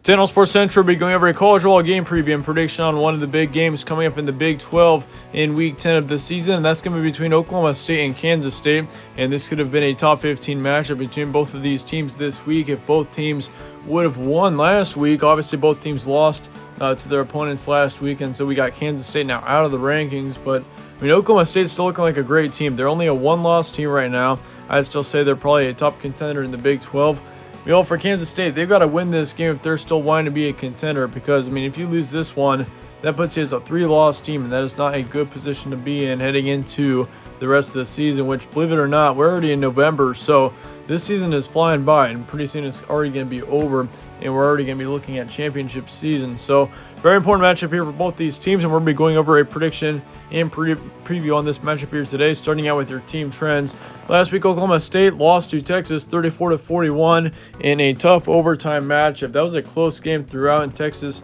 Channel Sports Central will be going over a college football game preview and prediction on one of the big games coming up in the Big 12 in Week 10 of the season. And that's going to be between Oklahoma State and Kansas State. And this could have been a top 15 matchup between both of these teams this week if both teams would have won last week. Obviously, both teams lost to their opponents last week, and so we got Kansas State now out of the rankings. But I mean, Oklahoma State's still looking like a great team. They're only a one-loss team right now. I'd still say they're probably a top contender in the Big 12. For Kansas State, they've got to win this game if they're still wanting to be a contender, because, I mean, if you lose this one, that puts you as a 3-loss team, and that is not a good position to be in heading into the rest of the season, which, believe it or not, we're already in November, so this season is flying by, and pretty soon it's already going to be over, and we're already going to be looking at championship season. So, very important matchup here for both these teams, and we're going to be going over a prediction and preview on this matchup here today, starting out with your team trends. Last week, Oklahoma State lost to Texas 34-41 in a tough overtime matchup. That was a close game throughout, and Texas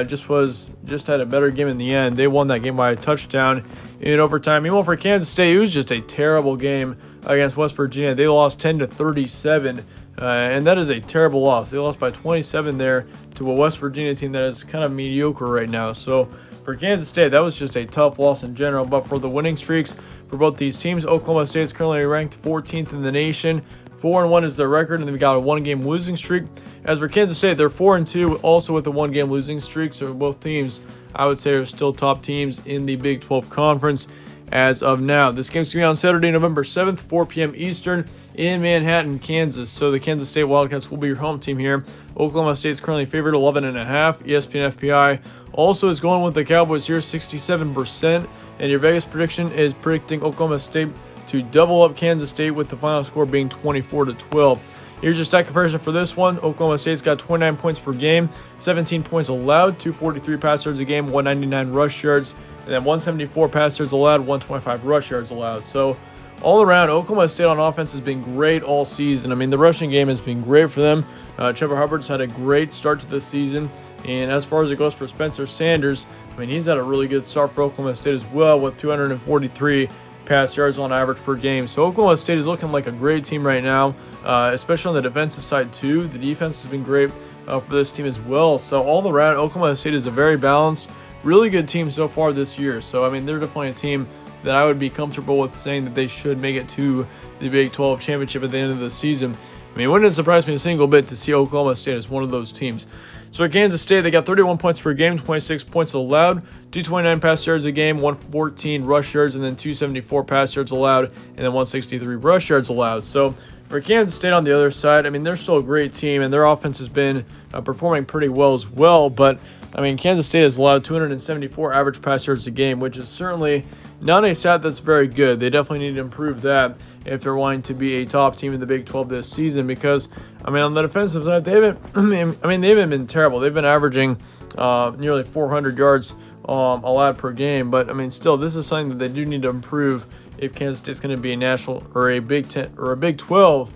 just had a better game in the end. They won that game by a touchdown in overtime. Meanwhile, for Kansas State, it was just a terrible game against West Virginia. They lost 10-37, and that is a terrible loss. They lost by 27 there to a West Virginia team that is kind of mediocre right now. So for Kansas State, that was just a tough loss in general. But for the winning streaks for both these teams, Oklahoma State is currently ranked 14th in the nation. 4-1 is their record, and they've got a one-game losing streak. As for Kansas State, they're 4-2, also with a one-game losing streak. So both teams, I would say, are still top teams in the Big 12 Conference as of now. This game's going to be on Saturday, November 7th, 4 p.m. Eastern in Manhattan, Kansas. So the Kansas State Wildcats will be your home team here. Oklahoma State's currently favored 11.5. ESPN FPI also is going with the Cowboys here, 67%. And your Vegas prediction is predicting Oklahoma State to double up Kansas State, with the final score being 24-12. Here's your stat comparison for this one. Oklahoma State's got 29 points per game, 17 points allowed, 243 pass yards a game, 199 rush yards, and then 174 pass yards allowed, 125 rush yards allowed. So all around, Oklahoma State on offense has been great all season. I mean, the rushing game has been great for them. Trevor Hubbard's had a great start to this season. And as far as it goes for Spencer Sanders, I mean, he's had a really good start for Oklahoma State as well, with 243 pass yards on average per game. So Oklahoma State is looking like a great team right now, especially on the defensive side too. The defense has been great for this team as well. So all around, Oklahoma State is a very balanced, really good team so far this year. So, I mean, they're definitely a team that I would be comfortable with saying that they should make it to the Big 12 championship at the end of the season. I mean, it wouldn't surprise me a single bit to see Oklahoma State as one of those teams. So at Kansas State, they got 31 points per game, 26 points allowed, 229 pass yards a game, 114 rush yards, and then 274 pass yards allowed, and then 163 rush yards allowed. So for Kansas State on the other side, I mean, they're still a great team, and their offense has been performing pretty well as well. But, I mean, Kansas State has allowed 274 average pass yards a game, which is certainly not a stat that's very good. They definitely need to improve that if they're wanting to be a top team in the Big 12 this season, because, I mean, on the defensive side, they haven't been terrible. They've been averaging nearly 400 yards allowed per game, but, I mean, still, this is something that they do need to improve if Kansas State's going to be a national or a Big 10 or a Big 12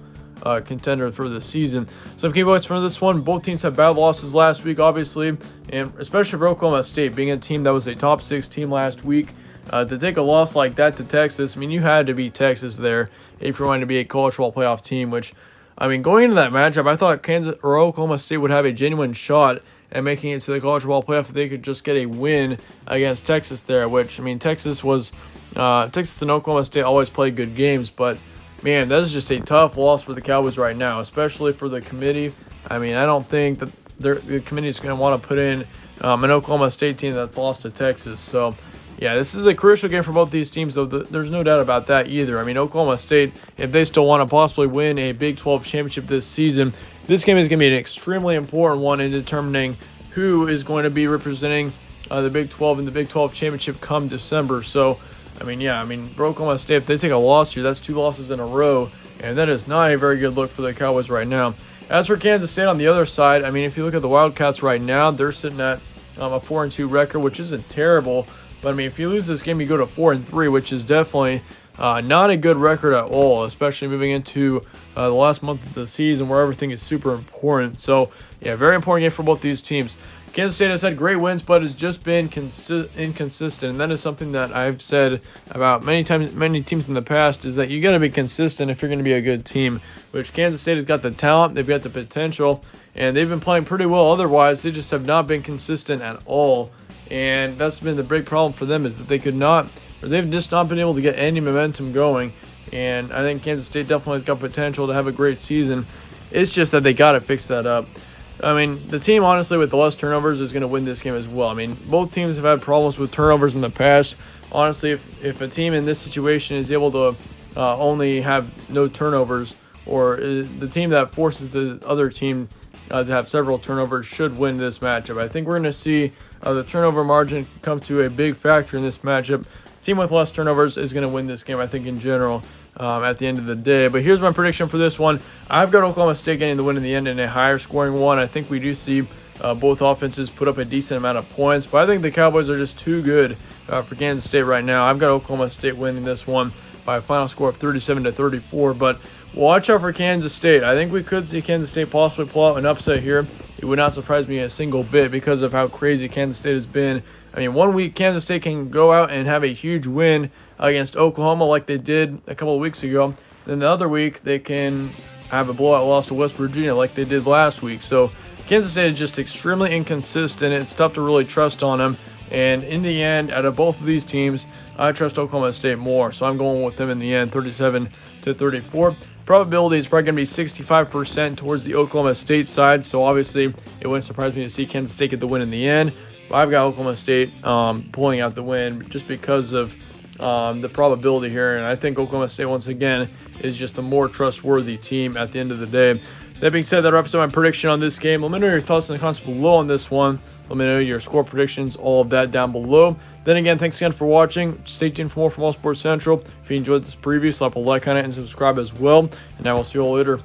contender for the season. Some key points for this one: both teams had bad losses last week, obviously, and especially for Oklahoma State, being a team that was a top 6 team last week. To take a loss like that to Texas, I mean, you had to beat Texas there if you're wanting to be a college football playoff team, which, I mean, going into that matchup, I thought Kansas or Oklahoma State would have a genuine shot at making it to the college football playoff if they could just get a win against Texas there, which, I mean, Texas and Oklahoma State always play good games, but, man, that is just a tough loss for the Cowboys right now, especially for the committee. I mean, I don't think that the committee is going to want to put in an Oklahoma State team that's lost to Texas. So, yeah, this is a crucial game for both these teams, though. There's no doubt about that either. I mean, Oklahoma State, if they still want to possibly win a Big 12 championship this season, this game is going to be an extremely important one in determining who is going to be representing the Big 12 in the Big 12 championship come December. So, I mean, for Oklahoma State, if they take a loss here, that's 2 losses in a row, and that is not a very good look for the Cowboys right now. As for Kansas State on the other side, I mean, if you look at the Wildcats right now, they're sitting at a 4-2 record, which isn't terrible. But, I mean, if you lose this game, you go to 4-3, which is definitely not a good record at all, especially moving into the last month of the season where everything is super important. So, yeah, very important game for both these teams. Kansas State has had great wins, but has just been inconsistent, and that is something that I've said about many teams in the past, is that you got to be consistent if you're going to be a good team, which Kansas State has got the talent, they've got the potential, and they've been playing pretty well otherwise. They just have not been consistent at all, and that's been the big problem for them, is that they've just not been able to get any momentum going. And I think Kansas State definitely has got potential to have a great season. It's just that they got to fix that up. I mean, the team, honestly, with the less turnovers is going to win this game as well. I mean, both teams have had problems with turnovers in the past. Honestly, if a team in this situation is able to only have no turnovers, or the team that forces the other team to have several turnovers should win this matchup. I think we're going to see the turnover margin come to a big factor in this matchup. Team with less turnovers is going to win this game, I think, in general, at the end of the day. But here's my prediction for this one. I've got Oklahoma State getting the win in the end in a higher scoring one. I think we do see both offenses put up a decent amount of points, but I think the Cowboys are just too good for Kansas State right now. I've got Oklahoma State winning this one by a final score of 37-34, but watch out for Kansas State. I think we could see Kansas State possibly pull out an upset here. It would not surprise me a single bit because of how crazy Kansas State has been. I mean, one week Kansas State can go out and have a huge win against Oklahoma like they did a couple of weeks ago. Then the other week they can have a blowout loss to West Virginia like they did last week. So Kansas State is just extremely inconsistent. It's tough to really trust on them. And in the end, out of both of these teams, I trust Oklahoma State more. So I'm going with them in the end, 37-34. Probability is probably going to be 65% towards the Oklahoma State side. So obviously, it wouldn't surprise me to see Kansas State get the win in the end. But I've got Oklahoma State pulling out the win just because of the probability here. And I think Oklahoma State, once again, is just the more trustworthy team at the end of the day. That being said, that wraps up my prediction on this game. Let me know your thoughts in the comments below on this one. Let me know your score predictions, all of that down below. Then again, thanks again for watching. Stay tuned for more from All Sports Central. If you enjoyed this preview, slap a like on it and subscribe as well. And I will see you all later.